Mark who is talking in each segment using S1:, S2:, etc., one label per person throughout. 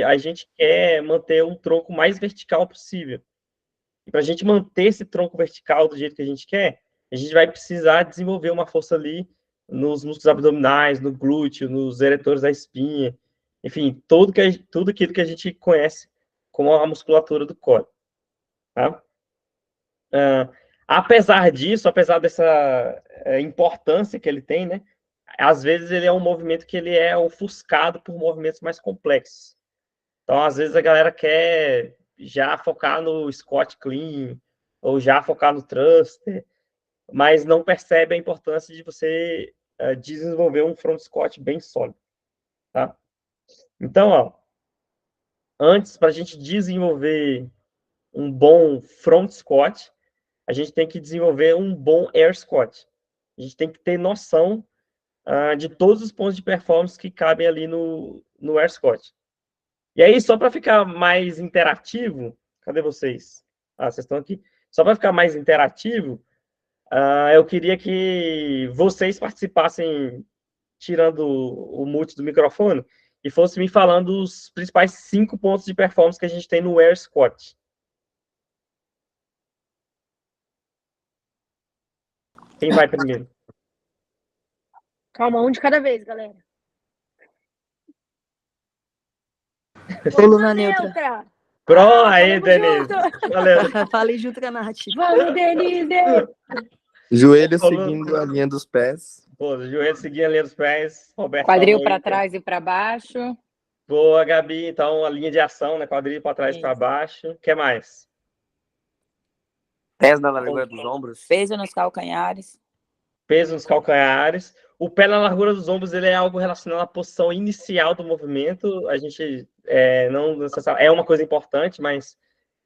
S1: a gente quer manter um tronco mais vertical possível. E para a gente manter esse tronco vertical do jeito que a gente quer, a gente vai precisar desenvolver uma força ali nos músculos abdominais, no glúteo, nos eretores da espinha, enfim, tudo aquilo que a gente conhece como a musculatura do core. Tá? Apesar disso, apesar dessa importância que ele tem, né, às vezes ele é um movimento que ele é ofuscado por movimentos mais complexos. Então, às vezes a galera quer já focar no squat clean, ou já focar no thruster, mas não percebe a importância de você desenvolver um front squat bem sólido. Tá? Então, ó, antes, para a gente desenvolver um bom front squat, a gente tem que desenvolver um bom air squat. A gente tem que ter noção de todos os pontos de performance que cabem ali no air squat. E aí, só para ficar mais interativo, cadê vocês? Vocês estão aqui. Só para ficar mais interativo, eu queria que vocês participassem, tirando o mute do microfone, e fossem me falando os principais 5 pontos de performance que a gente tem no air squat. Quem vai primeiro?
S2: Calma, um de cada vez, galera.
S3: Coluna neutra.
S1: Pronto, aí, Denise. Valeu.
S3: Falei junto com a Nath.
S2: Vamos, Denise!
S4: Joelho seguindo a linha dos pés.
S1: Pô, joelho seguindo a linha dos pés. Roberto
S5: quadril para trás e para baixo.
S1: Boa, Gabi. Então, a linha de ação, né? Quadril para trás e para baixo. O que mais?
S4: Pés na largura dos ombros.
S5: Peso nos calcanhares.
S1: Peso nos calcanhares. O pé na largura dos ombros, ele é algo relacionado à posição inicial do movimento. A gente não necessariamente é uma coisa importante, mas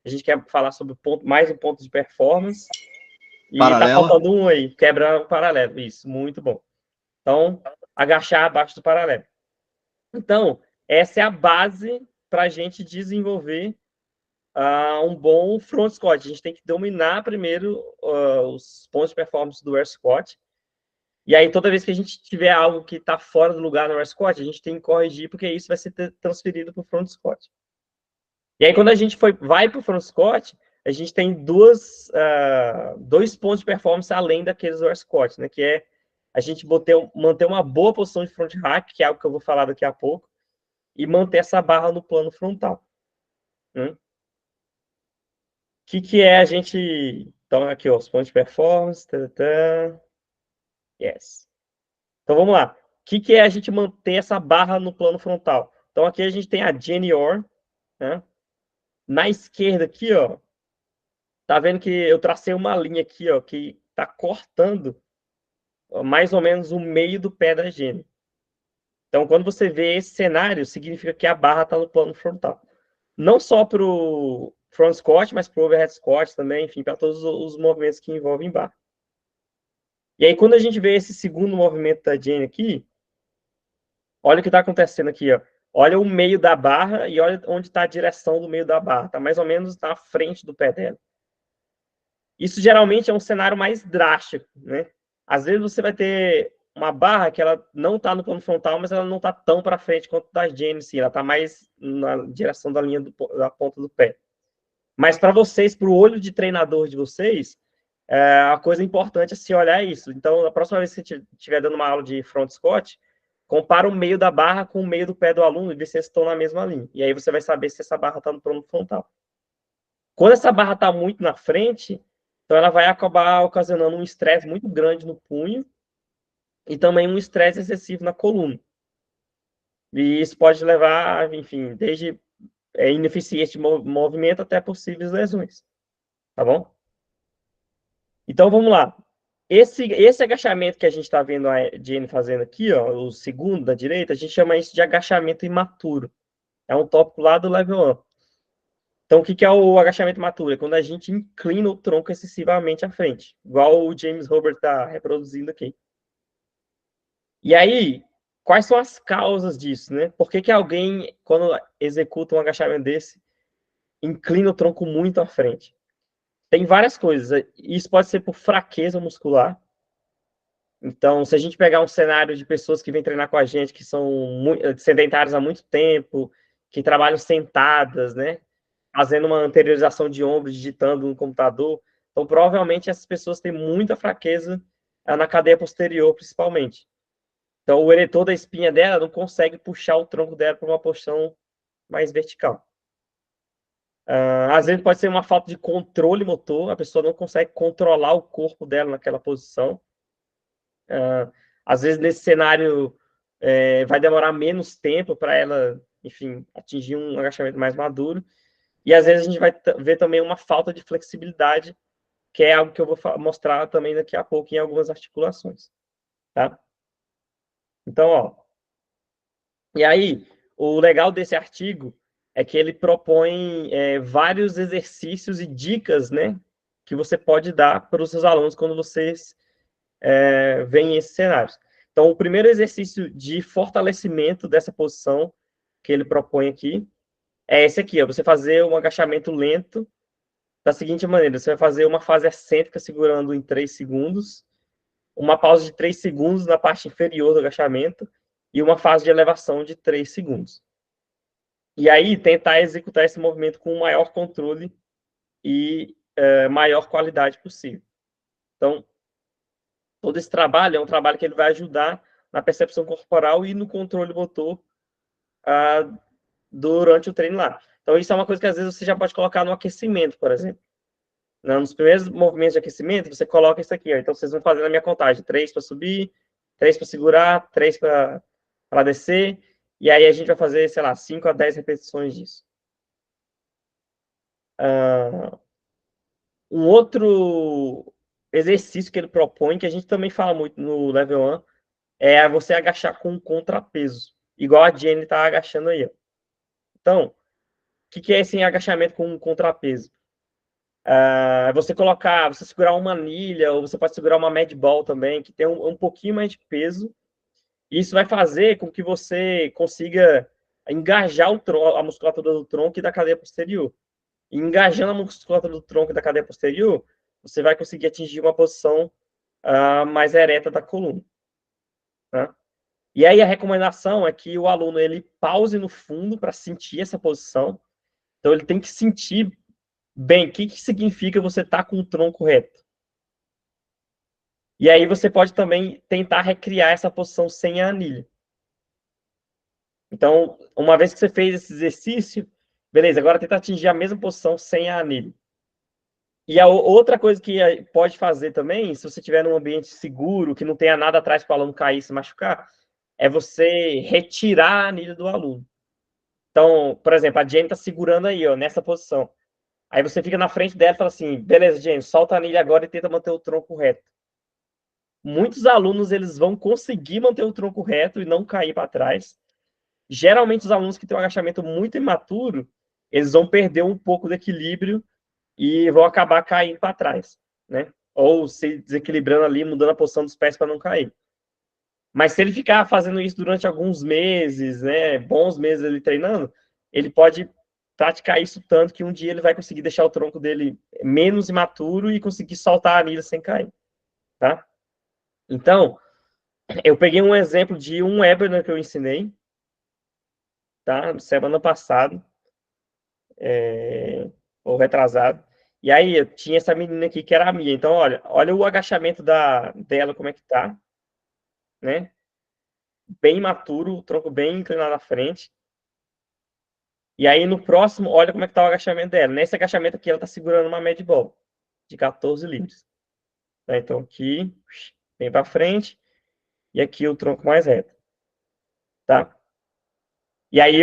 S1: a gente quer falar sobre mais um ponto de performance. E
S6: Paralela.
S1: tá faltando um aí, quebra o paralelo. Isso, muito bom. Então, agachar abaixo do paralelo. Então, essa é a base para a gente desenvolver um bom front squat. A gente tem que dominar primeiro os pontos de performance do air squat. E aí, toda vez que a gente tiver algo que está fora do lugar no air squat, a gente tem que corrigir, porque isso vai ser transferido para o front squat. E aí, quando a gente vai para o front squat, a gente tem dois pontos de performance além daqueles do air squat, né? Que é a gente manter uma boa posição de front rack, que é algo que eu vou falar daqui a pouco, e manter essa barra no plano frontal. O que é a gente... Então, aqui, ó, os pontos de performance. Yes. Então, vamos lá. O que é a gente manter essa barra no plano frontal? Então, aqui a gente tem a Jenny Orr, né? Na esquerda aqui, ó, tá vendo que eu tracei uma linha aqui, ó, que tá cortando mais ou menos o meio do pé da Jenny. Então, quando você vê esse cenário, significa que a barra está no plano frontal. Não só para o front squat, mas para o overhead squat também, enfim, para todos os movimentos que envolvem barra. E aí, quando a gente vê esse segundo movimento da Jenny aqui, olha o que está acontecendo aqui, ó. Olha o meio da barra e olha onde está a direção do meio da barra. Está mais ou menos na frente do pé dela. Isso geralmente é um cenário mais drástico, né? Às vezes você vai ter uma barra que ela não está no plano frontal, mas ela não está tão para frente quanto da Jenny, sim. Ela está mais na direção da linha da ponta do pé. Mas para vocês, para o olho de treinador de vocês, a coisa importante é se olhar isso. Então, a próxima vez que você estiver dando uma aula de front squat, compara o meio da barra com o meio do pé do aluno e vê se eles estão na mesma linha. E aí você vai saber se essa barra está no plano frontal. Quando essa barra está muito na frente, então ela vai acabar ocasionando um estresse muito grande no punho e também um estresse excessivo na coluna. E isso pode levar, enfim, desde ineficiência de movimento até possíveis lesões. Tá bom? Então, vamos lá. Esse agachamento que a gente está vendo a Jenny fazendo aqui, ó, o segundo da direita, a gente chama isso de agachamento imaturo. É um tópico lá do level 1. Então, o que é o agachamento imaturo? É quando a gente inclina o tronco excessivamente à frente, igual o James Robert está reproduzindo aqui. E aí, quais são as causas disso, né? Por que alguém, quando executa um agachamento desse, inclina o tronco muito à frente? Tem várias coisas. Isso pode ser por fraqueza muscular. Então, se a gente pegar um cenário de pessoas que vêm treinar com a gente, que são sedentárias há muito tempo, que trabalham sentadas, né? Fazendo uma anteriorização de ombro, digitando no computador. Então, provavelmente, essas pessoas têm muita fraqueza na cadeia posterior, principalmente. Então, o eretor da espinha dela não consegue puxar o tronco dela para uma posição mais vertical. Às vezes pode ser uma falta de controle motor, a pessoa não consegue controlar o corpo dela naquela posição. Às vezes, nesse cenário, vai demorar menos tempo para ela, enfim, atingir um agachamento mais maduro. E às vezes a gente vai ver também uma falta de flexibilidade, que é algo que eu vou mostrar também daqui a pouco em algumas articulações. Tá? Então, ó. E aí, o legal desse artigo é que ele propõe vários exercícios e dicas, né, que você pode dar para os seus alunos quando vocês veem esses cenários. Então, o primeiro exercício de fortalecimento dessa posição que ele propõe aqui é esse aqui, ó, você fazer um agachamento lento da seguinte maneira: você vai fazer uma fase excêntrica segurando em 3 segundos, uma pausa de 3 segundos na parte inferior do agachamento e uma fase de elevação de 3 segundos. E aí, tentar executar esse movimento com o maior controle e maior qualidade possível. Então, todo esse trabalho é um trabalho que ele vai ajudar na percepção corporal e no controle motor durante o treino lá. Então, isso é uma coisa que às vezes você já pode colocar no aquecimento, por exemplo. Nos primeiros movimentos de aquecimento, você coloca isso aqui. Ó. Então, vocês vão fazer na minha contagem: 3 para subir, 3 para segurar, 3 para descer. E aí a gente vai fazer, sei lá, 5 a 10 repetições disso. Um outro exercício que ele propõe, que a gente também fala muito no Level 1, é você agachar com um contrapeso, igual a Jenny está agachando aí. Ó. Então, o que é esse agachamento com um contrapeso? Você segurar uma anilha, ou você pode segurar uma med ball também, que tem um pouquinho mais de peso. E isso vai fazer com que você consiga engajar a musculatura do tronco e da cadeia posterior. E engajando a musculatura do tronco e da cadeia posterior, você vai conseguir atingir uma posição mais ereta da coluna. Tá? E aí a recomendação é que o aluno ele pause no fundo para sentir essa posição. Então ele tem que sentir bem o que significa você estar com o tronco reto. E aí você pode também tentar recriar essa posição sem a anilha. Então, uma vez que você fez esse exercício, beleza, agora tenta atingir a mesma posição sem a anilha. E a outra coisa que pode fazer também, se você estiver num ambiente seguro, que não tenha nada atrás para o aluno cair e se machucar, é você retirar a anilha do aluno. Então, por exemplo, a Jenny está segurando aí, ó, nessa posição. Aí você fica na frente dela e fala assim: beleza, Jenny, solta a anilha agora e tenta manter o tronco reto. Muitos alunos eles vão conseguir manter o tronco reto e não cair para trás. Geralmente, os alunos que têm um agachamento muito imaturo, eles vão perder um pouco do equilíbrio e vão acabar caindo para trás, né? Ou se desequilibrando ali, mudando a posição dos pés para não cair. Mas se ele ficar fazendo isso durante alguns meses, né, bons meses ele treinando, ele pode praticar isso tanto que um dia ele vai conseguir deixar o tronco dele menos imaturo e conseguir soltar a anilha sem cair, tá? Então, eu peguei um exemplo de um webinar que eu ensinei, tá? Semana passada, ou retrasado. E aí, eu tinha essa menina aqui que era a minha. Então, olha o agachamento dela, como é que tá, né? Bem imaturo, o tronco bem inclinado à frente. E aí, no próximo, olha como é que tá o agachamento dela. Nesse agachamento aqui, ela tá segurando uma med ball de 14 libras. Tá? Então, aqui, vem para frente. E aqui o tronco mais reto. Tá? E aí,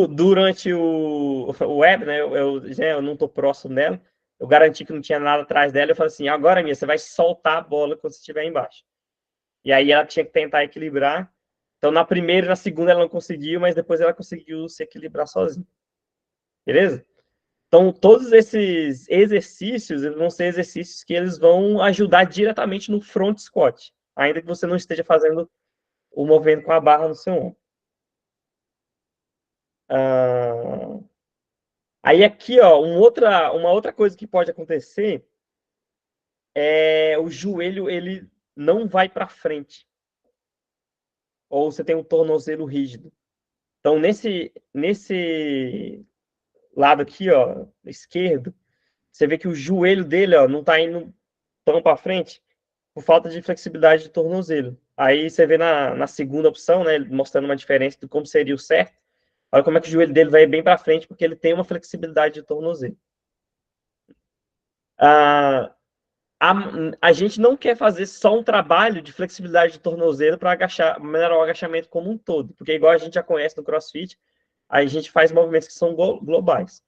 S1: durante o web, né, eu não tô próximo dela, eu garanti que não tinha nada atrás dela, eu falei assim: agora, minha, você vai soltar a bola quando você estiver embaixo. E aí ela tinha que tentar equilibrar. Então, na primeira e na segunda ela não conseguiu, mas depois ela conseguiu se equilibrar sozinha. Beleza? Então, todos esses exercícios vão ser exercícios que eles vão ajudar diretamente no front squat, ainda que você não esteja fazendo o movimento com a barra no seu ombro. Aí aqui, ó, uma outra coisa que pode acontecer é o joelho ele não vai para frente, ou você tem um tornozelo rígido. Então, nesse lado aqui, ó, esquerdo, você vê que o joelho dele, ó, não está indo tão para frente por falta de flexibilidade de tornozelo. Aí você vê na segunda opção, né, mostrando uma diferença de como seria o certo. Olha como é que o joelho dele vai bem para frente, porque ele tem uma flexibilidade de tornozelo. A gente não quer fazer só um trabalho de flexibilidade de tornozelo para melhorar o agachamento como um todo, porque igual a gente já conhece no CrossFit, a gente faz movimentos que são globais.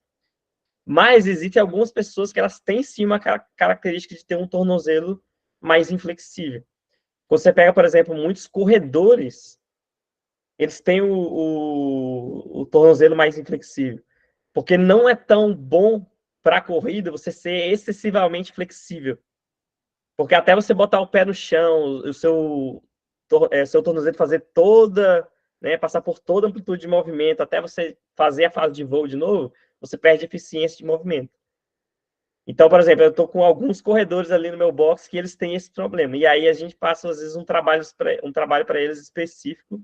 S1: Mas existem algumas pessoas que elas têm sim uma característica de ter um tornozelo mais inflexível. Você pega, por exemplo, muitos corredores, eles têm o tornozelo mais inflexível, porque não é tão bom para a corrida você ser excessivamente flexível. Porque até você botar o pé no chão, o seu tornozelo fazer toda, né, passar por toda a amplitude de movimento, até você fazer a fase de voo de novo, você perde eficiência de movimento. Então, por exemplo, eu estou com alguns corredores ali no meu box que eles têm esse problema. E aí a gente passa, às vezes, um trabalho para eles específico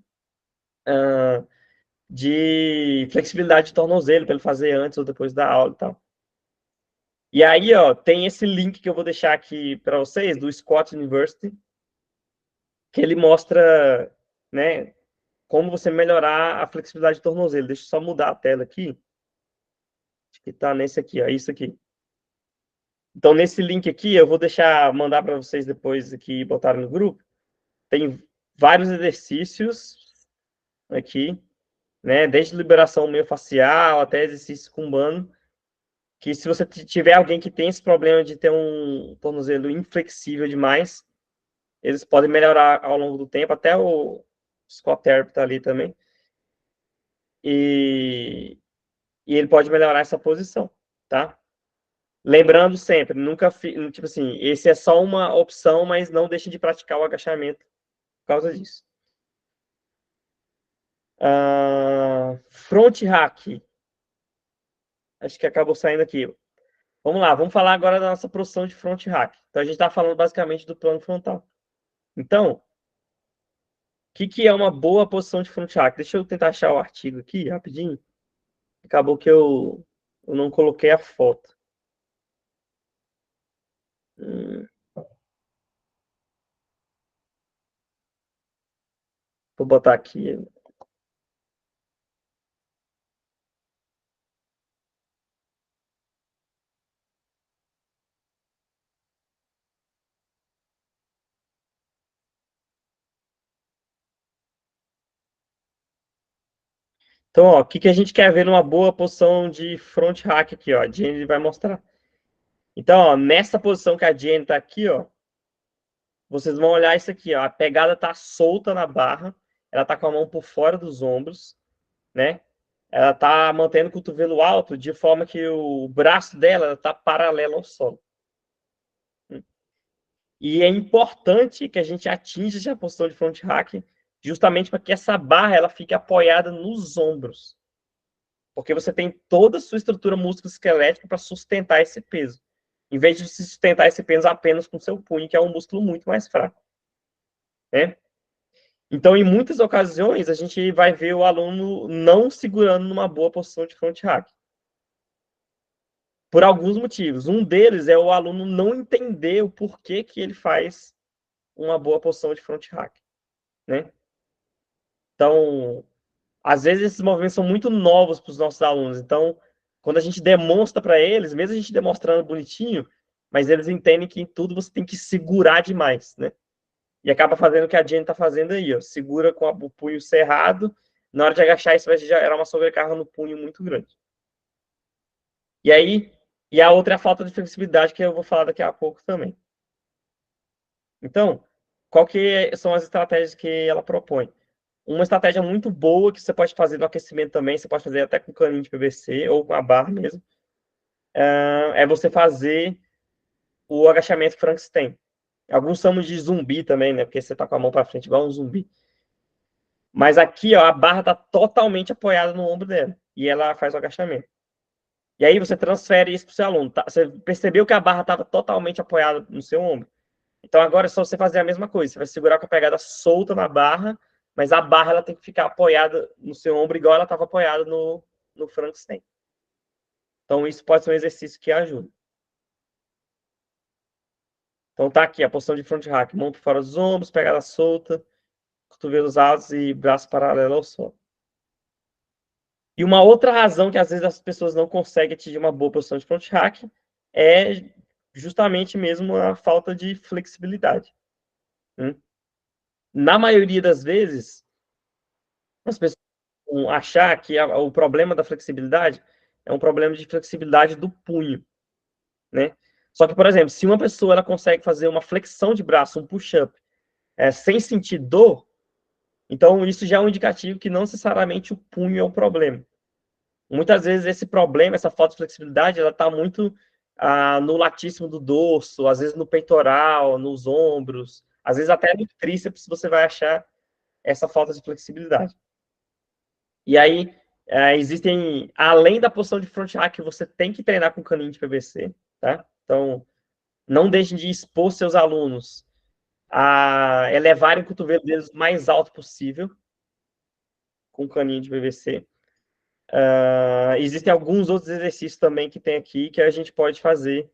S1: de flexibilidade de tornozelo, para ele fazer antes ou depois da aula e tal. E aí, ó, tem esse link que eu vou deixar aqui para vocês, do Scott University, que ele mostra, né, como você melhorar a flexibilidade de tornozelo. Deixa eu só mudar a tela aqui. Acho que está nesse aqui, ó, isso aqui. Então, nesse link aqui, eu vou mandar para vocês depois aqui, botarem no grupo. Tem vários exercícios aqui, né, desde liberação miofascial até exercício cumbano, que se você tiver alguém que tem esse problema de ter um tornozelo inflexível demais, eles podem melhorar ao longo do tempo, até o Scott Therapy está ali também. E ele pode melhorar essa posição, tá? Lembrando sempre, nunca, tipo assim, esse é só uma opção, mas não deixe de praticar o agachamento por causa disso. Front hack. Acho que acabou saindo aqui. Vamos lá, vamos falar agora da nossa posição de front hack. Então, a gente está falando basicamente do plano frontal. Então, o que é uma boa posição de front hack? Deixa eu tentar achar o artigo aqui, rapidinho. Acabou que eu não coloquei a foto. Vou botar aqui. Então, ó, o que a gente quer ver numa boa posição de front hack aqui, ó. A Jenny vai mostrar. Então, ó, nessa posição que a Jenny está aqui, ó, vocês vão olhar isso aqui, ó. A pegada está solta na barra, ela está com a mão por fora dos ombros, né? Ela está mantendo o cotovelo alto de forma que o braço dela está paralelo ao solo. E é importante que a gente atinja essa posição de front hack justamente para que essa barra ela fique apoiada nos ombros. Porque você tem toda a sua estrutura musculoesquelética para sustentar esse peso. Em vez de sustentar esse peso apenas com seu punho, que é um músculo muito mais fraco. Né? Então, em muitas ocasiões, a gente vai ver o aluno não segurando numa boa posição de front hack. Por alguns motivos. Um deles é o aluno não entender o porquê que ele faz uma boa posição de front hack. Né? Então, às vezes esses movimentos são muito novos para os nossos alunos. Então, quando a gente demonstra para eles, mesmo a gente demonstrando bonitinho, mas eles entendem que em tudo você tem que segurar demais, né? E acaba fazendo o que a Jenny está fazendo aí, ó. Segura com o punho cerrado. Na hora de agachar, isso vai gerar uma sobrecarga no punho muito grande. E aí, a outra é a falta de flexibilidade, que eu vou falar daqui a pouco também. Então, qual que são as estratégias que ela propõe? Uma estratégia muito boa que você pode fazer no aquecimento também, você pode fazer até com caninho de PVC ou com a barra mesmo, é você fazer o agachamento Frankenstein. Alguns chamam de zumbi também, né? Porque você tá com a mão para frente igual um zumbi. Mas aqui, ó, a barra tá totalmente apoiada no ombro dela e ela faz o agachamento. E aí você transfere isso para o seu aluno. Tá? Você percebeu que a barra estava totalmente apoiada no seu ombro. Então agora é só você fazer a mesma coisa. Você vai segurar com a pegada solta na barra, mas a barra ela tem que ficar apoiada no seu ombro, igual ela estava apoiada no Frankenstein. Então, isso pode ser um exercício que ajuda. Então, tá aqui a posição de front hack. Mão por fora dos ombros, pegada solta, cotovelos altos e braço paralelo ao solo. E uma outra razão que às vezes as pessoas não conseguem atingir uma boa posição de front hack é justamente mesmo a falta de flexibilidade. Na maioria das vezes, as pessoas vão achar que o problema da flexibilidade é um problema de flexibilidade do punho, né? Só que, por exemplo, se uma pessoa ela consegue fazer uma flexão de braço, um push-up, sem sentir dor, então isso já é um indicativo que não necessariamente o punho é o problema. Muitas vezes esse problema, essa falta de flexibilidade, ela está muito no latíssimo do dorso, às vezes no peitoral, nos ombros, às vezes até no tríceps você vai achar essa falta de flexibilidade. E aí, existem, além da posição de front hack, você tem que treinar com caninho de PVC, tá? Então, não deixem de expor seus alunos a elevarem o cotovelo deles o mais alto possível com caninho de PVC. Existem alguns outros exercícios também que tem aqui que a gente pode fazer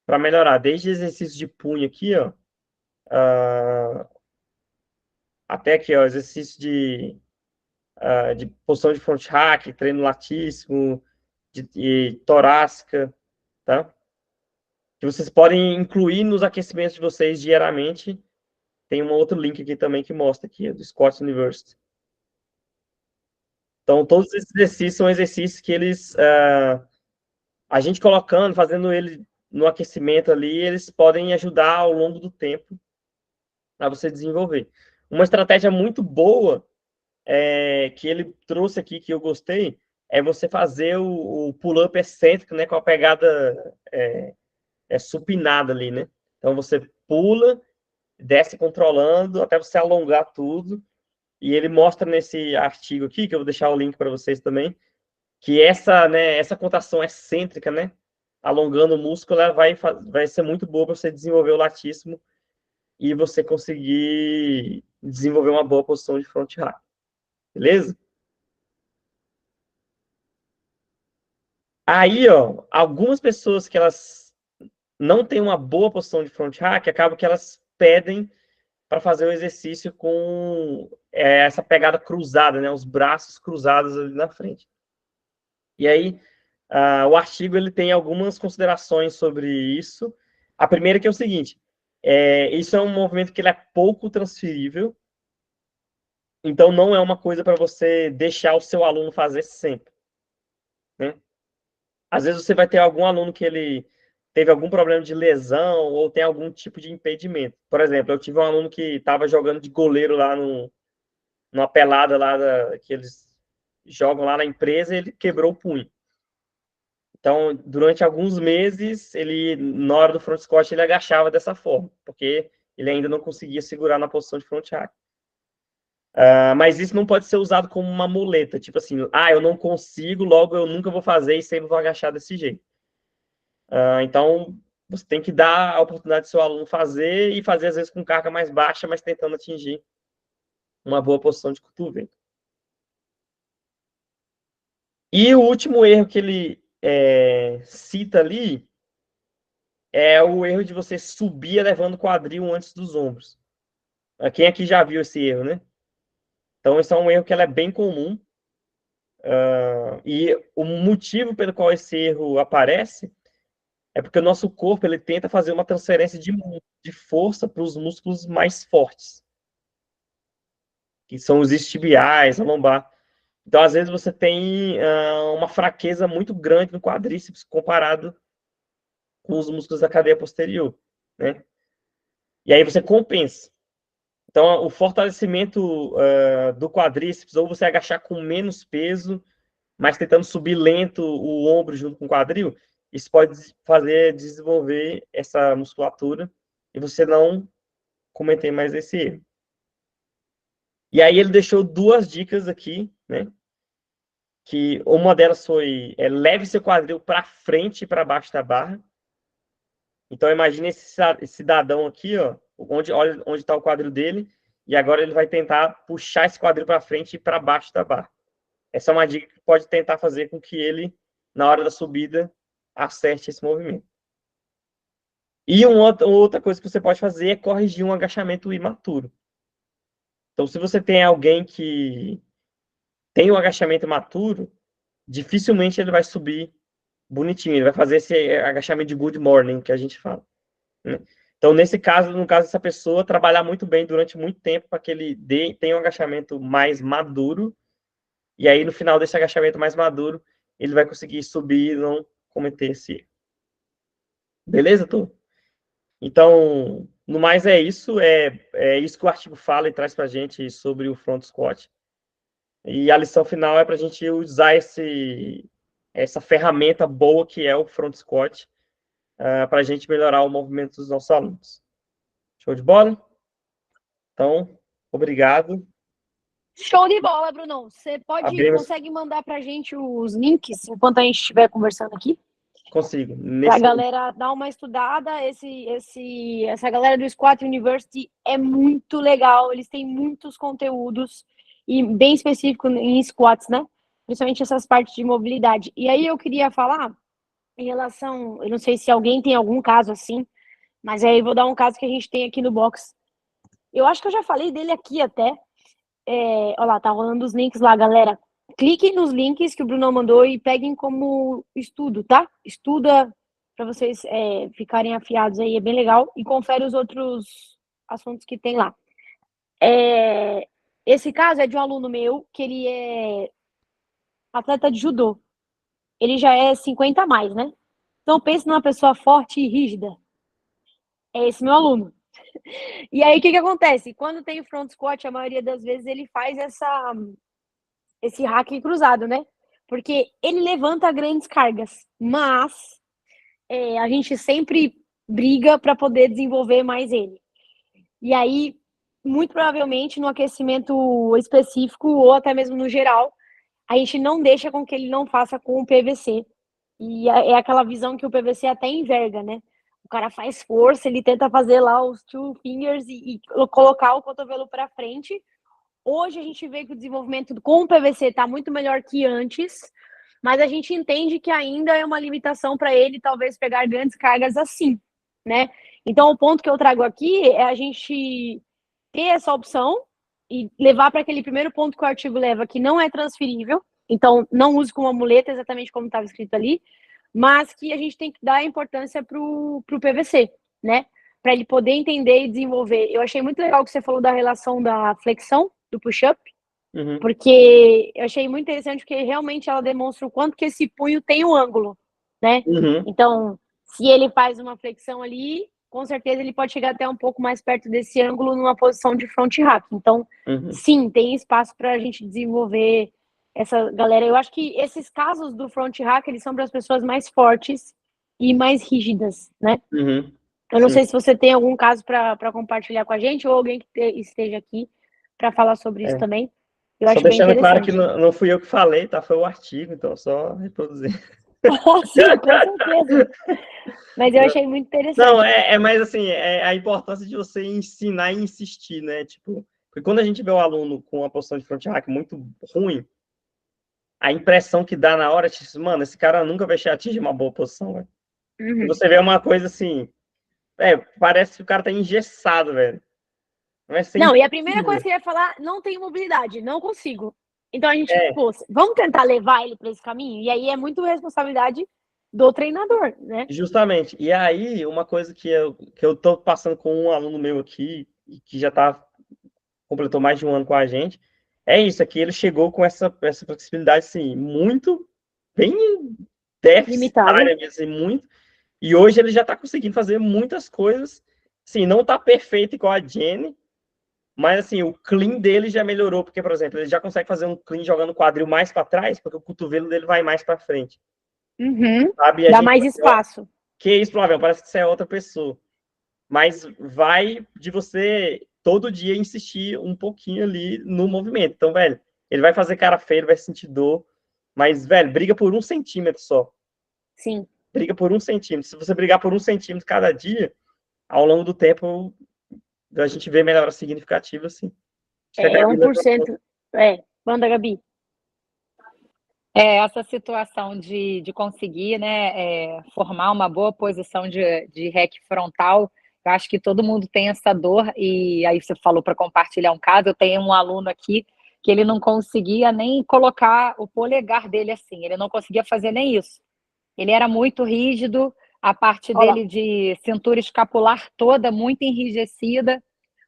S1: para melhorar, desde exercícios de punho aqui, ó, até aqui, ó, exercício de posição de front hack, treino latíssimo, de torácica, tá? Que vocês podem incluir nos aquecimentos de vocês diariamente. Tem um outro link aqui também que mostra aqui, do Scott University. Então, todos esses exercícios são exercícios que eles, a gente colocando, fazendo ele no aquecimento ali, eles podem ajudar ao longo do tempo a você desenvolver. Uma estratégia muito boa que ele trouxe aqui, que eu gostei, é você fazer o pull-up excêntrico, né, com a pegada supinada ali, né? Então, você pula, desce controlando, até você alongar tudo, e ele mostra nesse artigo aqui, que eu vou deixar o link para vocês também, que essa contração excêntrica, né, alongando o músculo, ela vai ser muito boa para você desenvolver o latíssimo e você conseguir desenvolver uma boa posição de front hack. Beleza? Aí, ó, algumas pessoas que elas não têm uma boa posição de front hack, acabam que elas pedem para fazer o exercício com essa pegada cruzada, né, os braços cruzados ali na frente. E aí, o artigo ele tem algumas considerações sobre isso. A primeira que é o seguinte, isso é um movimento que ele é pouco transferível, então não é uma coisa para você deixar o seu aluno fazer sempre, né? Às vezes você vai ter algum aluno que ele teve algum problema de lesão ou tem algum tipo de impedimento. Por exemplo, eu tive um aluno que estava jogando de goleiro lá numa pelada lá que eles jogam lá na empresa e ele quebrou o punho. Então, durante alguns meses, ele, na hora do front squat, ele agachava dessa forma, porque ele ainda não conseguia segurar na posição de front hack. Mas isso não pode ser usado como uma muleta, tipo assim, eu não consigo, logo eu nunca vou fazer e sempre vou agachar desse jeito. Então, você tem que dar a oportunidade do seu aluno fazer e fazer, às vezes, com carga mais baixa, mas tentando atingir uma boa posição de cotovelo. E o último erro que ele cita ali é o erro de você subir elevando o quadril antes dos ombros. Quem aqui já viu esse erro, né? Então, esse é um erro que é bem comum. E o motivo pelo qual esse erro aparece é porque o nosso corpo ele tenta fazer uma transferência de força para os músculos mais fortes, que são os isquiotibiais, a lombar. Então, às vezes, você tem uma fraqueza muito grande no quadríceps comparado com os músculos da cadeia posterior, né? E aí você compensa. Então, o fortalecimento do quadríceps, ou você agachar com menos peso, mas tentando subir lento o ombro junto com o quadril, isso pode fazer desenvolver essa musculatura e você não cometer mais esse erro. E aí ele deixou duas dicas aqui, né? Que uma delas foi leve seu quadril para frente e para baixo da barra. Então, imagine esse cidadão aqui, ó, olha onde está o quadril dele, e agora ele vai tentar puxar esse quadril para frente e para baixo da barra. Essa é uma dica que pode tentar fazer com que ele, na hora da subida, acerte esse movimento. E outra coisa que você pode fazer é corrigir um agachamento imaturo. Então, se você tem alguém que tem um agachamento imaturo, dificilmente ele vai subir bonitinho. Ele vai fazer esse agachamento de good morning, que a gente fala, né? Então, nesse caso, no caso dessa pessoa, trabalhar muito bem durante muito tempo para que ele tenha um agachamento mais maduro. E aí, no final desse agachamento mais maduro, ele vai conseguir subir e não cometer esse erro. Beleza, Tu? Então, no mais é isso. É isso que o artigo fala e traz para a gente sobre o front squat. E a lição final é para a gente usar essa ferramenta boa que é o front squat para a gente melhorar o movimento dos nossos alunos. Show de bola? Então, obrigado.
S2: Show de bola, Brunão. Você consegue mandar pra gente os links enquanto a gente estiver conversando aqui?
S1: Consigo.
S2: Pra galera dar uma estudada. Essa galera do Squat University é muito legal. Eles têm muitos conteúdos e bem específico em squats, né? Principalmente essas partes de mobilidade. E aí eu queria falar em relação, eu não sei se alguém tem algum caso assim, mas aí eu vou dar um caso que a gente tem aqui no box. Eu acho que eu já falei dele aqui até. Olha lá, tá rolando os links lá, galera. Cliquem nos links que o Bruno mandou e peguem como estudo, tá? Estuda para vocês ficarem afiados aí, é bem legal. E confere os outros assuntos que tem lá. Esse caso é de um aluno meu, que ele é atleta de judô. Ele já é 50 a mais, né? Então pense numa pessoa forte e rígida. É esse meu aluno. E aí, o que acontece? Quando tem o front squat, a maioria das vezes ele faz esse hack cruzado, né? Porque ele levanta grandes cargas, mas a gente sempre briga para poder desenvolver mais ele. E aí, muito provavelmente, no aquecimento específico ou até mesmo no geral, a gente não deixa com que ele não faça com o PVC. E é aquela visão que o PVC até enverga, né? O cara faz força, ele tenta fazer lá os two fingers e colocar o cotovelo para frente. Hoje a gente vê que o desenvolvimento com o PVC está muito melhor que antes, mas a gente entende que ainda é uma limitação para ele talvez pegar grandes cargas assim, né? Então o ponto que eu trago aqui é a gente ter essa opção e levar para aquele primeiro ponto que o artigo leva, que não é transferível. Então não use como muleta, exatamente como estava escrito ali, mas que a gente tem que dar importância para o PVC, né? Para ele poder entender e desenvolver. Eu achei muito legal que você falou da relação da flexão, do push-up, porque eu achei muito interessante, porque realmente ela demonstra o quanto que esse punho tem um ângulo, né? Então, se ele faz uma flexão ali, com certeza ele pode chegar até um pouco mais perto desse ângulo numa posição de front rack. Então, sim, tem espaço para a gente desenvolver essa galera. Eu acho que esses casos do front rack, eles são para as pessoas mais fortes e mais rígidas, né? Eu não sei se você tem algum caso para compartilhar com a gente ou alguém que esteja aqui para falar sobre isso também. Eu
S1: só
S2: acho
S1: deixando
S2: bem
S1: claro que
S2: interessante.
S1: não fui eu que falei, tá? Foi o artigo, então só reproduzir.
S2: Sim, com certeza. Mas eu achei muito interessante.
S1: Não, mais assim, a importância de você ensinar e insistir, né? Tipo, porque quando a gente vê o aluno com uma posição de front rack muito ruim, a impressão que dá na hora é tipo, mano, esse cara nunca vai atingir uma boa posição, velho. E você vê uma coisa assim, parece que o cara tá engessado, velho.
S2: Não, e a primeira coisa que eu ia falar, não tenho mobilidade, não consigo. Então a gente, pô, vamos tentar levar ele para esse caminho? E aí é muito responsabilidade do treinador, né?
S1: Justamente. E aí, uma coisa que eu tô passando com um aluno meu aqui, que já completou mais de um ano com a gente, é isso aqui, ele chegou com essa flexibilidade, assim, muito, bem deficitária, assim, muito, e hoje ele já tá conseguindo fazer muitas coisas, assim, não tá perfeito igual a Jenny, mas, assim, o clean dele já melhorou, porque, por exemplo, ele já consegue fazer um clean jogando o quadril mais para trás, porque o cotovelo dele vai mais para frente. Sabe?
S2: Dá mais espaço.
S1: Que isso, Flavio, parece que você é outra pessoa. Mas vai de você, todo dia, insistir um pouquinho ali no movimento. Então, velho, ele vai fazer cara feia, ele vai sentir dor, mas, velho, briga por 1 centímetro só.
S2: Sim.
S1: Briga por 1 centímetro. Se você brigar por 1 centímetro cada dia, ao longo do tempo, a gente vê melhora significativa, sim. Acho que a
S2: É
S1: Gabi levantou.
S2: 1%. Manda, Gabi.
S5: Essa situação de conseguir, né, formar uma boa posição de REC frontal, eu acho que todo mundo tem essa dor, e aí você falou para compartilhar um caso, eu tenho um aluno aqui que ele não conseguia nem colocar o polegar dele assim, ele não conseguia fazer nem isso. Ele era muito rígido, a parte
S2: Olha lá.
S5: dele de cintura escapular toda muito enrijecida,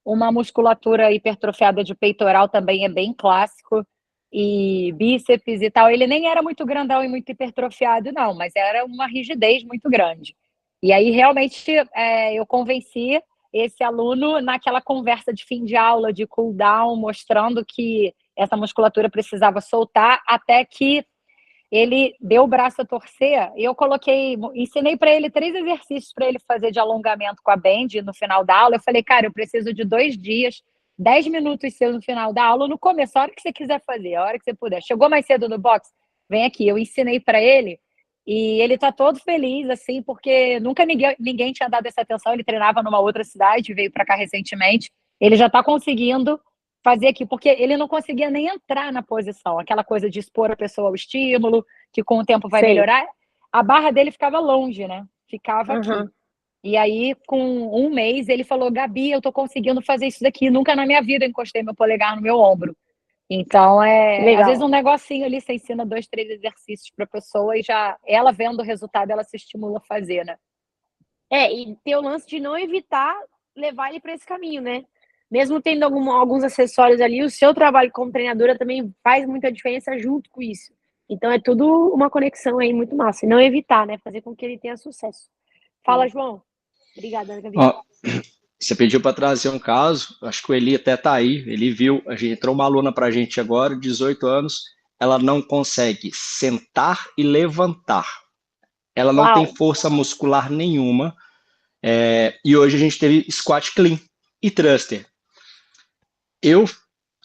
S5: uma musculatura hipertrofiada de peitoral também é bem clássico, e bíceps e tal. Ele nem era muito grandão e muito hipertrofiado, não, mas era uma rigidez muito grande. E aí, realmente, eu convenci esse aluno naquela conversa de fim de aula, de cool down, mostrando que essa musculatura precisava soltar, até que ele deu o braço a torcer, e eu ensinei para ele 3 exercícios para ele fazer de alongamento com a band no final da aula. Eu falei, cara, eu preciso de 2 dias, 10 minutos seus no final da aula, no começo, a hora que você quiser fazer, a hora que você puder. Chegou mais cedo no box? Vem aqui. Eu ensinei para ele, e ele tá todo feliz, assim, porque nunca ninguém tinha dado essa atenção. Ele treinava numa outra cidade, veio para cá recentemente. Ele já tá conseguindo fazer aqui, porque ele não conseguia nem entrar na posição, aquela coisa de expor a pessoa ao estímulo, que com o tempo vai
S2: Sei.
S5: melhorar. A barra dele ficava longe, né? Ficava aqui.
S2: Uhum.
S5: E aí, com um mês, ele falou, Gabi, eu tô conseguindo fazer isso daqui, nunca na minha vida eu encostei meu polegar no meu ombro. Então,
S2: Legal.
S5: às vezes um negocinho ali, você ensina 2, 3 exercícios para a pessoa e já, ela vendo o resultado, ela se estimula a fazer, né?
S2: E ter o lance de não evitar levar ele para esse caminho, né? Mesmo tendo alguns acessórios ali, o seu trabalho como treinadora também faz muita diferença junto com isso. Então é tudo uma conexão aí muito massa. E não evitar, né? Fazer com que ele tenha sucesso. Fala, João. Obrigada, Gabi.
S6: Ó, você pediu para trazer um caso, acho que o Eli até tá aí, ele viu, a gente entrou uma aluna para a gente agora, 18 anos, ela não consegue sentar e levantar, ela não tem
S2: Uau.
S6: força muscular nenhuma, e hoje a gente teve squat clean e thruster. Eu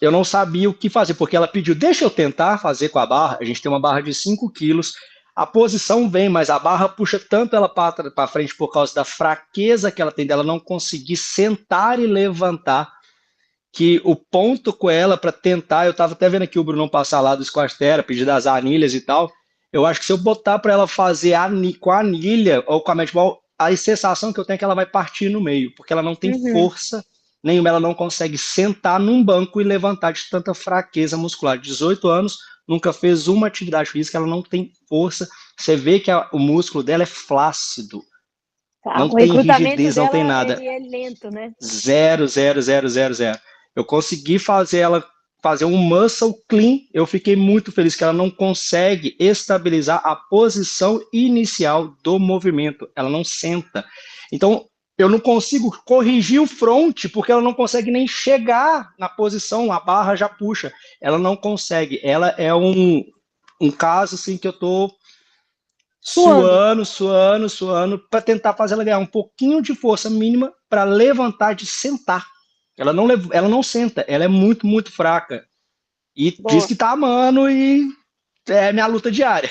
S6: não sabia o que fazer, porque ela pediu, deixa eu tentar fazer com a barra, a gente tem uma barra de 5 quilos, a posição vem, mas a barra puxa tanto ela para frente por causa da fraqueza que ela tem dela não conseguir sentar e levantar, que o ponto com ela para tentar, eu estava até vendo aqui o Bruno passar lá do Squat Therapy, das anilhas e tal, eu acho que se eu botar para ela fazer com a anilha ou com a mat ball, a sensação que eu tenho é que ela vai partir no meio, porque ela não tem força nenhuma, ela não consegue sentar num banco e levantar de tanta fraqueza muscular. 18 anos, nunca fez uma atividade física, ela não tem força. Você vê que o músculo dela é flácido.
S2: Tá.
S6: Não
S2: O
S6: tem
S2: recrutamento
S6: rigidez, não tem
S2: dela
S6: nada.
S2: ele é lento, né?
S6: Zero, zero, zero, zero, zero. Eu consegui fazer ela fazer um muscle clean. Eu fiquei muito feliz que ela não consegue estabilizar a posição inicial do movimento. Ela não senta. Então, eu não consigo corrigir o front, porque ela não consegue nem chegar na posição, a barra já puxa. Ela não consegue. Ela é um caso assim que eu tô suando para tentar fazer ela ganhar um pouquinho de força mínima para levantar de sentar. Ela não senta, ela é muito, muito fraca. E diz
S2: Boa.
S6: que tá amando e é minha luta diária.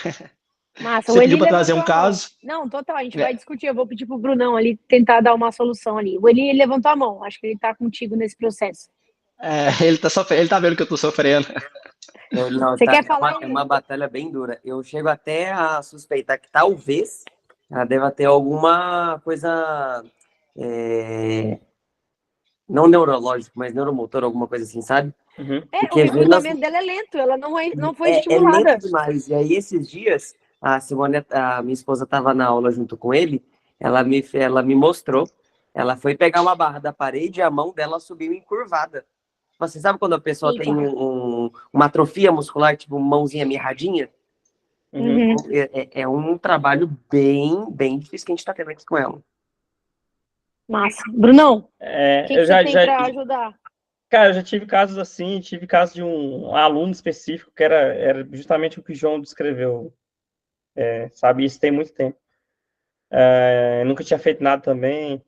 S2: Massa.
S6: Você
S2: O
S6: pediu
S2: Eli
S6: para trazer um
S2: levantou a mão.
S6: caso?
S2: Não, total. A gente vai discutir. Eu vou pedir pro Brunão ali tentar dar uma solução ali. O Eli levantou a mão. Acho que ele tá contigo nesse processo.
S6: Ele tá sofrendo, ele tá vendo que eu tô sofrendo.
S3: Não,
S2: Você
S3: tá,
S2: quer falar,
S3: é
S2: Eli?
S3: uma batalha bem dura. Eu chego até a suspeitar que talvez ela deva ter alguma coisa não neurológico, mas neuromotor, alguma coisa assim, sabe?
S1: Uhum.
S2: O
S3: Porque
S2: recrutamento dela é lento. Ela não foi
S3: é lento
S2: estimulada.
S3: demais. E aí, esses dias, a Simone, a minha esposa, estava na aula junto com ele, ela me mostrou, ela foi pegar uma barra da parede e a mão dela subiu encurvada. Você sabe quando a pessoa tem
S2: Eita.
S3: uma atrofia muscular, tipo mãozinha mirradinha?
S1: Uhum.
S2: Uhum.
S3: É um trabalho bem, bem difícil que a gente está tendo aqui com ela.
S2: Massa. Brunão, o que
S1: Eu
S2: você
S1: já,
S2: tem para ajudar?
S1: cara, eu já tive casos assim, tive caso de um aluno específico que era justamente o que o João descreveu, sabe? Isso tem muito tempo. Nunca tinha feito nada também.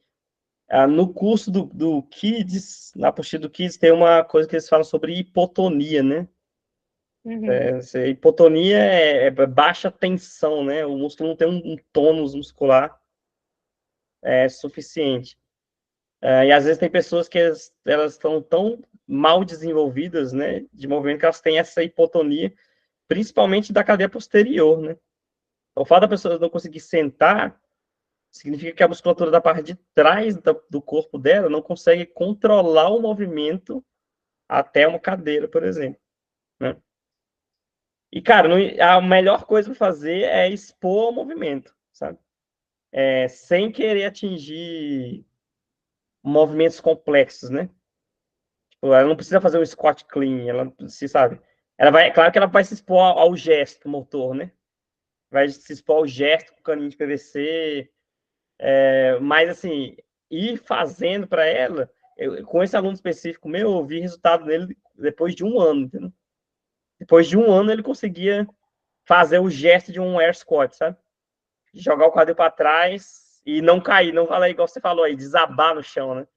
S1: No curso do Kids, na apostila do Kids, tem uma coisa que eles falam sobre hipotonia, né?
S2: Uhum.
S1: Hipotonia é baixa tensão, né? O músculo não tem um tônus muscular suficiente. E às vezes tem pessoas que elas estão tão mal desenvolvidas, né, de movimento, que elas têm essa hipotonia, principalmente da cadeia posterior, né? O fato da pessoa não conseguir sentar significa que a musculatura da parte de trás do corpo dela não consegue controlar o movimento até uma cadeira, por exemplo, né? E, cara, a melhor coisa para fazer é expor o movimento, sabe? Sem querer atingir movimentos complexos, né? Tipo, ela não precisa fazer um squat clean, ela se sabe. Claro que ela vai se expor ao gesto motor, né? Vai se expor ao gesto com caninho de PVC, mas assim, ir fazendo para ela, com esse aluno específico meu, eu vi resultado nele depois de um ano, entendeu? Depois de um ano ele conseguia fazer o gesto de um air squat, sabe? Jogar o quadril para trás e não cair, não falar igual você falou aí, desabar no chão, né?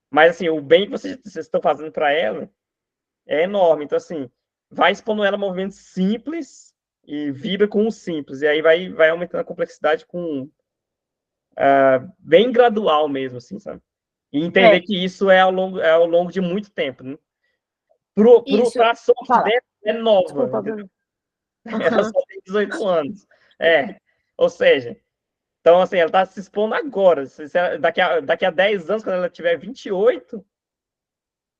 S1: Mas assim, o bem que vocês estão fazendo para ela é enorme. Então, assim, vai expondo ela a movimentos simples e vibra com o simples. E aí vai aumentando a complexidade com bem gradual mesmo, assim, sabe? E entender que isso é ao longo de muito tempo, né? Para a sorte dela, é nova.
S2: Desculpa, Bruno.
S1: Ela só tem 18 anos. Ou seja, então, assim, ela está se expondo agora. Daqui a 10 anos, quando ela tiver 28,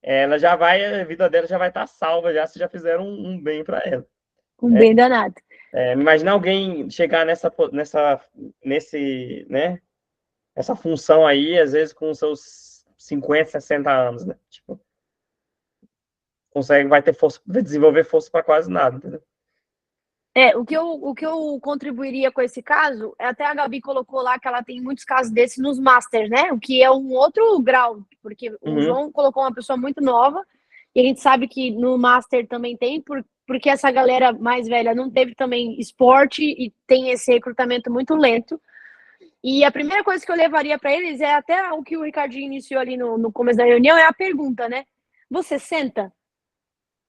S1: a vida dela já vai estar salva, se já fizeram um bem para ela.
S2: Um bem danado.
S1: Imagina alguém chegar nessa função aí, às vezes com seus 50, 60 anos, né? Tipo, vai ter força, vai desenvolver força para quase nada, entendeu?
S2: O que eu contribuiria com esse caso, até a Gabi colocou lá que ela tem muitos casos desses nos Masters, né? O que é um outro grau, porque o João colocou uma pessoa muito nova, e a gente sabe que no Master também tem, porque essa galera mais velha não teve também esporte e tem esse recrutamento muito lento. E a primeira coisa que eu levaria para eles é até o que o Ricardinho iniciou ali no começo da reunião, é a pergunta, né? Você senta?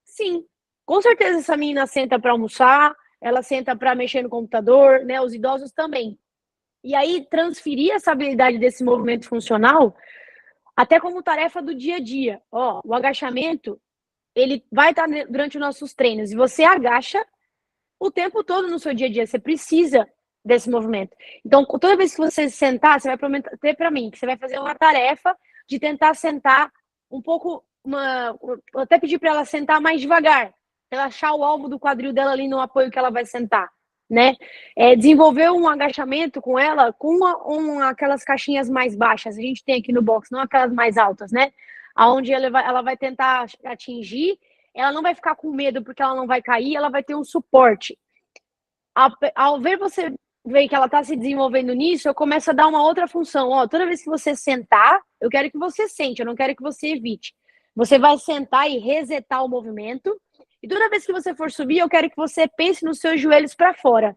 S2: Sim, com certeza essa menina senta para almoçar, ela senta para mexer no computador, né? Os idosos também. E aí transferir essa habilidade desse movimento funcional até como tarefa do dia a dia. O agachamento, ele vai estar durante os nossos treinos e você agacha o tempo todo no seu dia a dia. Você precisa desse movimento. Então, toda vez que você sentar, você vai prometer para mim que você vai fazer uma tarefa de tentar sentar um pouco, até pedir para ela sentar mais devagar, relaxar o alvo do quadril dela ali no apoio que ela vai sentar, né? Desenvolver um agachamento com ela com aquelas caixinhas mais baixas. A gente tem aqui no box, não aquelas mais altas, né? Aonde ela vai tentar atingir, ela não vai ficar com medo porque ela não vai cair, ela vai ter um suporte. Ao ver você ver que ela está se desenvolvendo nisso, eu começo a dar uma outra função. Toda vez que você sentar, eu quero que você sente, eu não quero que você evite. Você vai sentar e resetar o movimento. E toda vez que você for subir, eu quero que você pense nos seus joelhos para fora.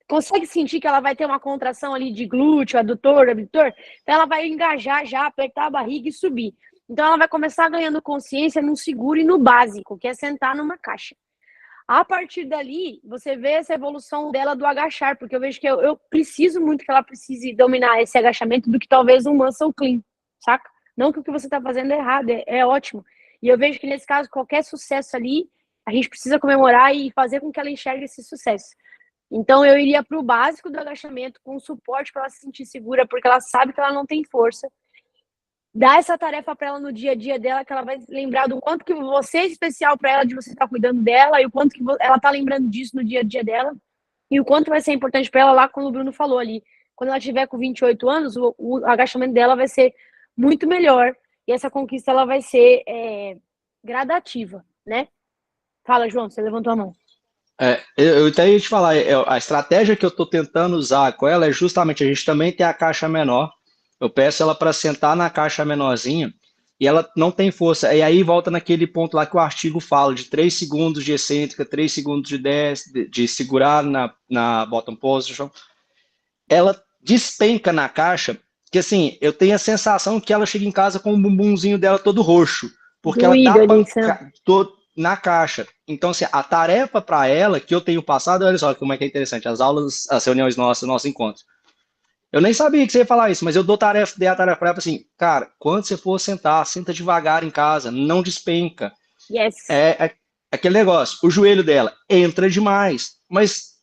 S2: Consegue sentir que ela vai ter uma contração ali de glúteo, adutor, abdutor? Então ela vai engajar já, apertar a barriga e subir. Então ela vai começar ganhando consciência no seguro e no básico, que é sentar numa caixa. A partir dali, você vê essa evolução dela do agachar, porque eu vejo que eu preciso muito que ela precise dominar esse agachamento do que talvez um muscle clean, saca? Não que o que você está fazendo é errado, é ótimo. E eu vejo que nesse caso, qualquer sucesso ali, a gente precisa comemorar e fazer com que ela enxergue esse sucesso. Então eu iria para o básico do agachamento, com suporte para ela se sentir segura, porque ela sabe que ela não tem força. Dá essa tarefa para ela no dia a dia dela, que ela vai lembrar do quanto que você é especial para ela, de você estar cuidando dela, e o quanto que ela está lembrando disso no dia a dia dela, e o quanto vai ser importante para ela lá, como o Bruno falou ali. Quando ela tiver com 28 anos, o agachamento dela vai ser muito melhor, e essa conquista ela vai ser gradativa, né? Fala, João, você levantou a mão.
S6: Eu até ia te falar, a estratégia que eu estou tentando usar com ela é justamente, a gente também tem a caixa menor, eu peço ela para sentar na caixa menorzinha e ela não tem força. E aí volta naquele ponto lá que o artigo fala, de 3 segundos de excêntrica, 3 segundos de 10, de segurar na bottom position. Ela despenca na caixa, que assim, eu tenho a sensação que ela chega em casa com o bumbumzinho dela todo roxo, porque ela tá na caixa. Então, assim, a tarefa para ela que eu tenho passado, olha só como é que é interessante, as aulas, as reuniões nossas, nossos encontros. Eu nem sabia que você ia falar isso, mas eu dei a tarefa pra ela assim, cara, quando você for sentar, senta devagar em casa, não despenca.
S2: Yes.
S6: É aquele negócio, o joelho dela entra demais, mas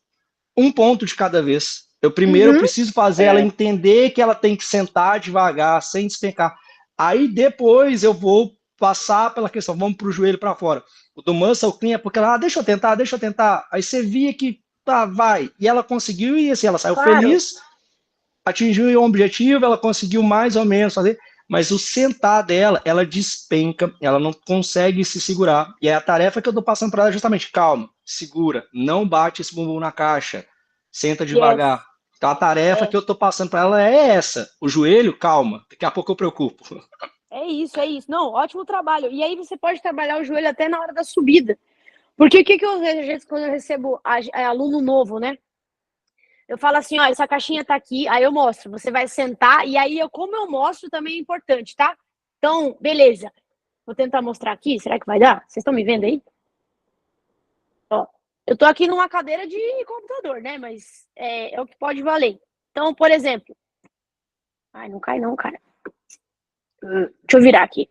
S6: um ponto de cada vez. Eu
S2: Uhum.
S6: preciso fazer ela entender que ela tem que sentar devagar, sem despencar. Aí depois eu vou passar pela questão, vamos para o joelho para fora. O do muscle clean é porque ela, deixa eu tentar, deixa eu tentar. Aí você via que tá, vai. E ela conseguiu e assim, ela saiu
S2: Claro.
S6: feliz, atingiu o objetivo, ela conseguiu mais ou menos fazer, mas o sentar dela, ela despenca, ela não consegue se segurar. E é a tarefa que eu tô passando para ela justamente, calma, segura, não bate esse bumbum na caixa, senta
S2: Yes.
S6: devagar. Então a tarefa
S2: É.
S6: que eu tô passando para ela é essa. O joelho, calma, daqui a pouco eu preocupo.
S2: É isso, é isso. Não, ótimo trabalho. E aí você pode trabalhar o joelho até na hora da subida. Porque o que eu vejo, às vezes, quando eu recebo aluno novo, né? Eu falo assim, ó, essa caixinha tá aqui, aí eu mostro. Você vai sentar, e aí, como eu mostro, também é importante, tá? Então, beleza. Vou tentar mostrar aqui, será que vai dar? Vocês estão me vendo aí? Ó, eu tô aqui numa cadeira de computador, né? Mas é o que pode valer. Então, por exemplo... Ai, não cai não, cara. Deixa eu virar aqui.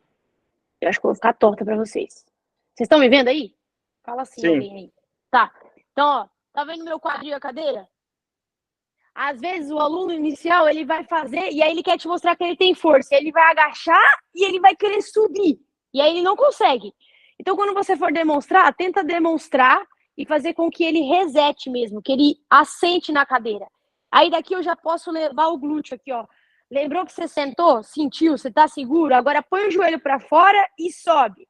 S2: Eu acho que eu vou ficar torta pra vocês. Vocês estão me vendo aí? Fala assim,
S1: Sim.
S2: alguém aí. Tá. Então, ó, tá vendo meu quadril e a cadeira? Às vezes o aluno inicial, ele vai fazer e aí ele quer te mostrar que ele tem força. Ele vai agachar e ele vai querer subir. E aí ele não consegue. Então, quando você for demonstrar, tenta demonstrar e fazer com que ele resete mesmo, que ele assente na cadeira. Aí daqui eu já posso levar o glúteo aqui, ó. Lembrou que você sentou? Sentiu? Você tá seguro? Agora põe o joelho para fora e sobe.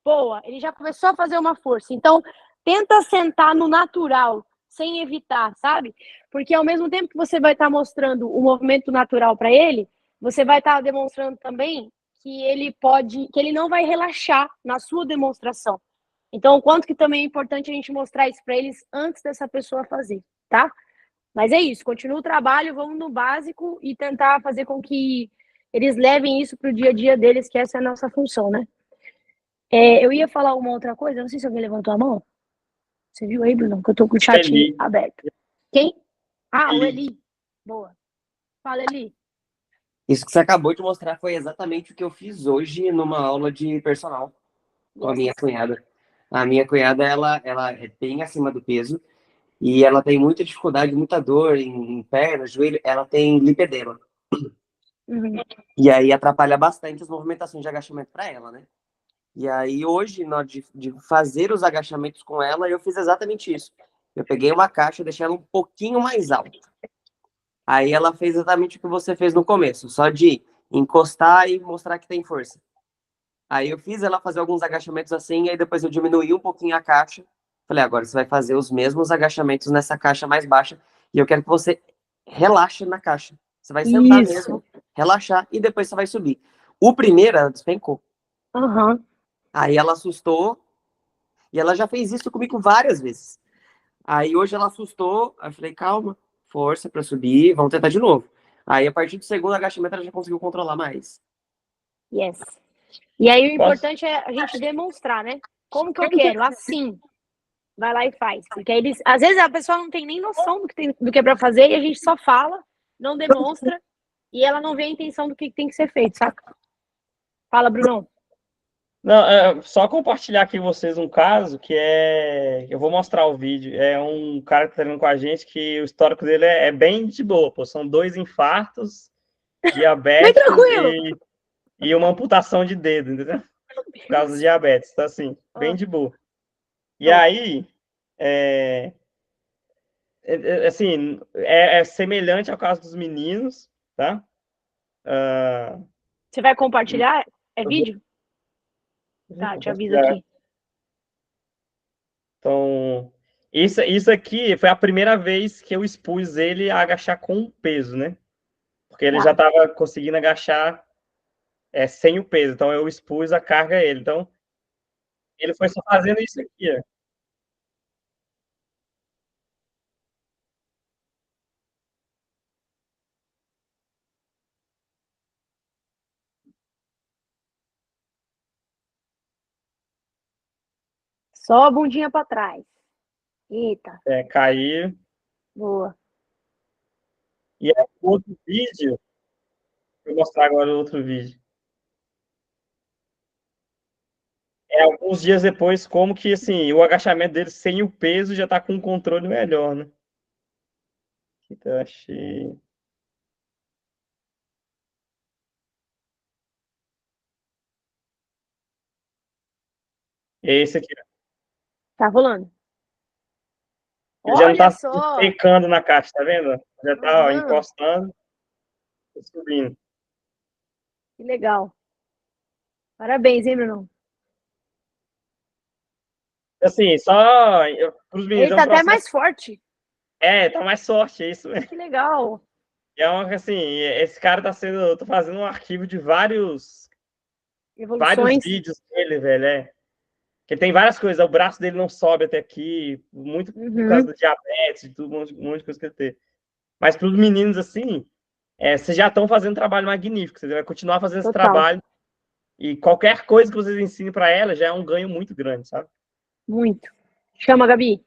S2: Boa, ele já começou a fazer uma força. Então, tenta sentar no natural, sem evitar, sabe? Porque ao mesmo tempo que você vai estar mostrando o movimento natural para ele, você vai estar demonstrando também que ele não vai relaxar na sua demonstração. Então, o quanto que também é importante a gente mostrar isso para eles antes dessa pessoa fazer, tá? Mas é isso, continua o trabalho, vamos no básico e tentar fazer com que eles levem isso para o dia a dia deles, que essa é a nossa função, né? Eu ia falar uma outra coisa, não sei se alguém levantou a mão. Você viu aí, Bruno? Que eu tô com o chat
S1: Eli.
S2: aberto. Quem? Ah, o
S1: Eli.
S2: Eli. Boa. Fala, Eli.
S3: Isso que você acabou de mostrar foi exatamente o que eu fiz hoje numa aula de personal com a
S2: Yes.
S3: minha cunhada. A minha cunhada, ela é bem acima do peso e ela tem muita dificuldade, muita dor em perna, joelho. Ela tem lipedema.
S2: Uhum.
S3: E aí atrapalha bastante as movimentações de agachamento para ela, né? E aí hoje, na hora de fazer os agachamentos com ela, eu fiz exatamente isso. Eu peguei uma caixa, deixei ela um pouquinho mais alta. Aí ela fez exatamente o que você fez no começo, só de encostar e mostrar que tem força. Aí eu fiz ela fazer alguns agachamentos assim, e aí depois eu diminuí um pouquinho a caixa. Falei, agora você vai fazer os mesmos agachamentos nessa caixa mais baixa, e eu quero que você relaxe na caixa. Você vai sentar
S2: Isso.
S3: mesmo, relaxar, e depois você vai subir. O primeiro, ela despencou.
S2: Uhum.
S3: Aí ela assustou, e ela já fez isso comigo várias vezes. Aí hoje ela assustou, aí eu falei, calma, força para subir, vamos tentar de novo. Aí a partir do segundo agachamento ela já conseguiu controlar mais.
S2: Yes. E aí o
S1: Posso?
S2: importante é a gente demonstrar, né? Como que eu quero? Assim. Vai lá e faz. Porque eles, às vezes a pessoa não tem nem noção do que é para fazer e a gente só fala, não demonstra e ela não vê a intenção do que tem que ser feito, saca? Fala, Bruno.
S1: Não, só compartilhar aqui com vocês um caso que eu vou mostrar o vídeo. É um cara que tá treinando com a gente que o histórico dele é bem de boa, pô. São 2 infartos,
S2: Bem
S1: diabéticos
S2: tranquilo.
S1: e uma amputação de dedo, entendeu? Por causa do diabetes. Então, assim, bem de boa. E
S2: Top.
S1: aí, assim, é semelhante ao caso dos meninos, tá?
S2: Você vai compartilhar? É vídeo? Tá, te aviso aqui.
S1: Então, isso aqui foi a primeira vez que eu expus ele a agachar com peso, né? Porque ele
S2: Tá.
S1: já estava conseguindo agachar sem o peso. Então, eu expus a carga a ele. Então, ele foi só fazendo isso aqui, ó.
S2: Só a bundinha pra trás. Eita,
S1: Cair.
S2: boa.
S1: E é outro vídeo, vou mostrar agora outro vídeo. É alguns dias depois, como que assim, o agachamento dele sem o peso já tá com um controle melhor, né? Então, achei. Esse aqui,
S2: Tá rolando.
S1: ele já não
S2: Olha
S1: tá
S2: só!
S1: pecando na caixa, tá vendo? Já tá ó,
S2: Aham,
S1: encostando e subindo.
S2: que legal. Parabéns, hein, Bruno?
S1: Assim, só para os meninos,
S2: Ele
S1: é
S2: tá
S1: um
S2: até
S1: processo.
S2: mais forte.
S1: Tá mais sorte, é isso.
S2: Que legal.
S1: É uma, assim, esse cara tá sendo. Eu tô fazendo um arquivo de vários
S2: Evoluções.
S1: vídeos dele, velho. Que tem várias coisas. O braço dele não sobe até aqui, muito por causa
S2: Uhum,
S1: do diabetes e tudo, um monte de coisa que ele tem. Mas para os meninos, assim, vocês já estão fazendo um trabalho magnífico. Vocês vão continuar fazendo esse
S2: total.
S1: trabalho. E qualquer coisa que vocês ensinem para ela já é um ganho muito grande, sabe?
S2: Muito. Chama, Gabi.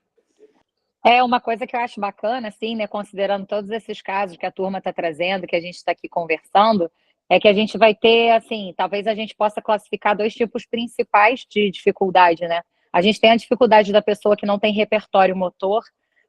S5: É uma coisa que eu acho bacana, assim, né, considerando todos esses casos que a turma está trazendo, que a gente está aqui conversando, é que a gente vai ter, assim, talvez a gente possa classificar dois tipos principais de dificuldade, né? A gente tem a dificuldade da pessoa que não tem repertório motor,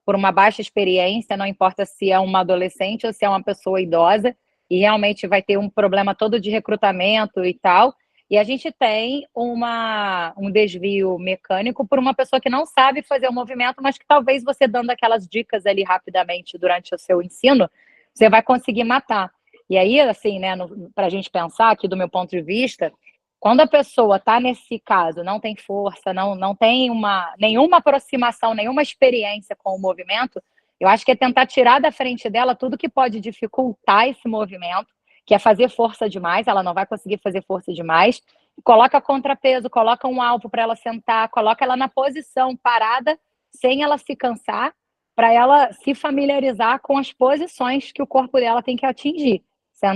S5: por uma baixa experiência, não importa se é uma adolescente ou se é uma pessoa idosa, e realmente vai ter um problema todo de recrutamento e tal. E a gente tem um desvio mecânico por uma pessoa que não sabe fazer o movimento, mas que talvez você dando aquelas dicas ali rapidamente durante o seu ensino, você vai conseguir matar. E aí, assim, né, para a gente pensar aqui do meu ponto de vista, quando a pessoa está nesse caso, não tem força, não tem nenhuma aproximação, nenhuma experiência com o movimento, eu acho que é tentar tirar da frente dela tudo que pode dificultar esse movimento, que é fazer força demais, ela não vai conseguir fazer força demais. Coloca contrapeso, coloca um alvo para ela sentar, coloca ela na posição parada, sem ela se cansar, para ela se familiarizar com as posições que o corpo dela tem que atingir.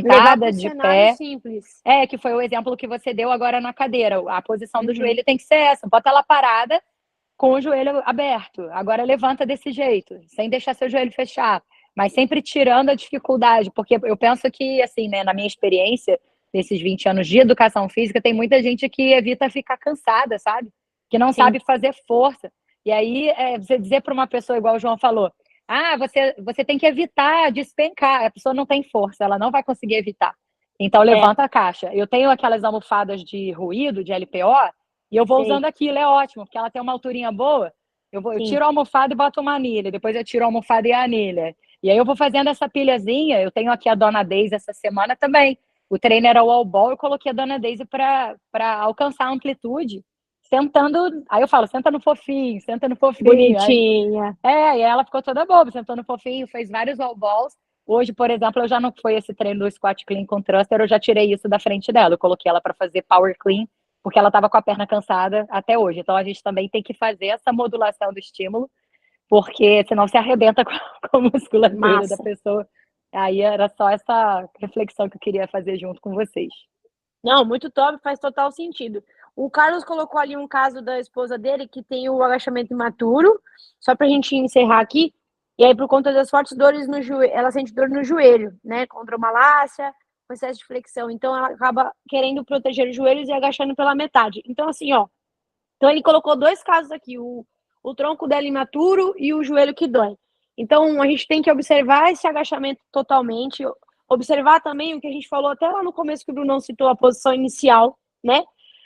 S2: Levar para
S5: Sentada,
S2: o
S5: de
S2: cenário
S5: pé.
S2: simples.
S5: Que foi o exemplo que você deu agora na cadeira. A posição do
S2: Uhum.
S5: joelho tem que ser essa. Bota ela parada com o joelho aberto. Agora levanta desse jeito, sem deixar seu joelho fechar, mas sempre tirando a dificuldade, porque eu penso que, assim, né, na minha experiência, nesses 20 anos de educação física, tem muita gente que evita ficar cansada, sabe? Que não
S2: Sim.
S5: sabe fazer força. E aí, você dizer para uma pessoa, igual o João falou, você tem que evitar despencar. A pessoa não tem força, ela não vai conseguir evitar. Então, levanta a caixa. Eu tenho aquelas almofadas de ruído, de LPO, e eu vou
S2: Sei.
S5: usando aquilo, é ótimo, porque ela tem uma alturinha boa. Eu
S2: Sim.
S5: tiro a almofada e boto uma anilha, depois eu tiro a almofada e a anilha. E aí eu vou fazendo essa pilhazinha. Eu tenho aqui a Dona Daisy essa semana também. O treino era wall ball, eu coloquei a Dona Daisy para alcançar a amplitude, sentando. Aí eu falo, senta no fofinho, senta no fofinho.
S2: Bonitinha.
S5: E ela ficou toda boba, sentou no fofinho, fez vários wall balls. Hoje, por exemplo, eu já não foi esse treino do squat clean com thruster, eu já tirei isso da frente dela. Eu coloquei ela para fazer power clean, porque ela estava com a perna cansada até hoje. Então a gente também tem que fazer essa modulação do estímulo, porque senão se arrebenta com a musculatura da pessoa. Aí era só essa reflexão que eu queria fazer junto com vocês.
S2: Não, muito top, faz total sentido. O Carlos colocou ali um caso da esposa dele que tem o agachamento imaturo, só pra gente encerrar aqui. E aí, por conta das fortes dores no joelho, ela sente dor no joelho, né? Condromalácia, com excesso de flexão. Então, ela acaba querendo proteger os joelhos e agachando pela metade. Então, assim, ó. Então, ele colocou dois casos aqui: o tronco dela imaturo e o joelho que dói. Então, a gente tem que observar esse agachamento totalmente, observar também o que a gente falou até lá no começo que o Bruno citou, a posição inicial, né?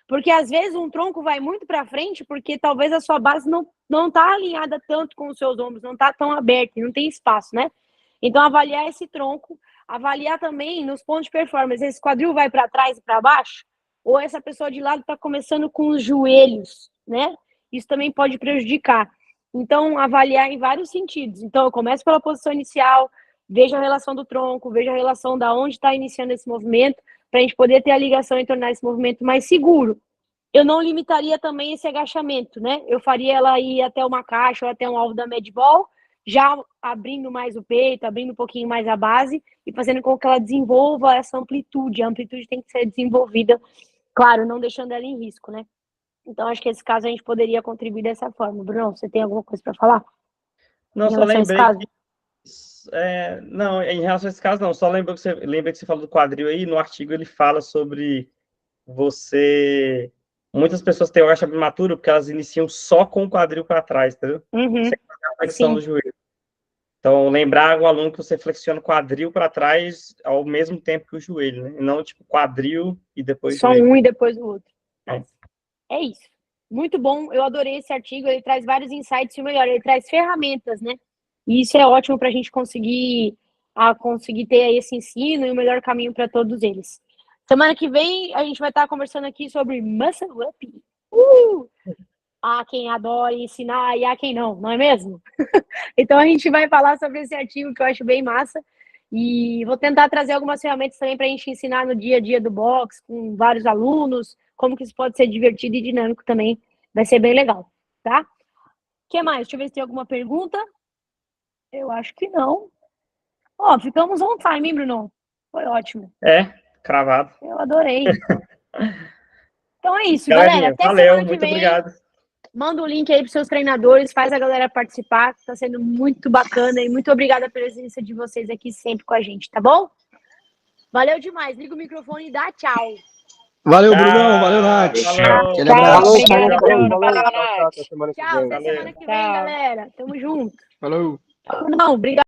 S2: Porque às vezes um tronco vai muito para frente porque talvez a sua base não tá alinhada tanto com os seus ombros, não tá tão aberta, não tem espaço, né? Então avaliar esse tronco, avaliar também nos pontos de performance, esse quadril vai para trás e para baixo, ou essa pessoa de lado está começando com os joelhos, né? Isso também pode prejudicar. Então, avaliar em vários sentidos. Então, eu começo pela posição inicial, vejo a relação do tronco, vejo a relação da onde está iniciando esse movimento, para a gente poder ter a ligação e tornar esse movimento mais seguro. Eu não limitaria também esse agachamento, né? Eu faria ela ir até uma caixa ou até um alvo da medball, já abrindo mais o peito, abrindo um pouquinho mais a base e fazendo com que ela desenvolva essa amplitude. A amplitude tem que ser desenvolvida, claro, não deixando ela em risco, né? Então, acho que esse caso a gente poderia contribuir dessa forma. Bruno, você tem alguma coisa para falar?
S1: Não,
S2: Em
S1: só
S2: relação a esse
S1: lembrei
S2: caso?
S1: que não, em relação a esse caso, não. Só lembra que você falou do quadril aí, no artigo ele fala sobre muitas pessoas têm orgasmo prematuro porque elas iniciam só com o quadril para trás, entendeu?
S2: Uhum.
S1: Sem fazer a flexão
S2: Sim.
S1: do joelho. Então, lembrar o aluno que você flexiona o quadril para trás ao mesmo tempo que o joelho, né? E não, tipo, quadril e depois
S2: Só
S1: joelho.
S2: um e depois o outro.
S1: É.
S2: É isso. Muito bom. Eu adorei esse artigo. Ele traz vários insights e o melhor, ele traz ferramentas, né? E isso é ótimo para a gente conseguir ter esse ensino e o melhor caminho para todos eles. Semana que vem a gente vai estar conversando aqui sobre Muscle Up. Há quem adora ensinar e há quem não é mesmo? Então a gente vai falar sobre esse artigo que eu acho bem massa. E vou tentar trazer algumas ferramentas também para a gente ensinar no dia a dia do box, com vários alunos, como que isso pode ser divertido e dinâmico também. Vai ser bem legal, tá? O que mais? Deixa eu ver se tem alguma pergunta. Eu acho que não. Ó, ficamos on time, hein, Bruno? Foi ótimo.
S1: Cravado.
S2: Eu adorei. Então é isso,
S1: Galerinha,
S2: galera. Até
S1: valeu,
S2: semana que
S1: muito
S2: vem.
S1: obrigado.
S2: Manda o link aí para seus treinadores, faz a galera participar. Está sendo muito bacana e muito obrigada pela presença de vocês aqui sempre com a gente, tá bom? Valeu demais. Liga o microfone e dá tchau.
S6: Valeu, Brunão. Valeu, Nath.
S1: Falou.
S6: Aquele abraço.
S2: Obrigada, Bruno.
S4: Falou,
S2: Valeu,
S4: tchau,
S2: Nath.
S4: até semana que
S2: Tchau,
S4: vem.
S2: até semana que vem,
S5: Tchau.
S2: galera. Tamo junto.
S6: Falou.
S2: Não, obrigado.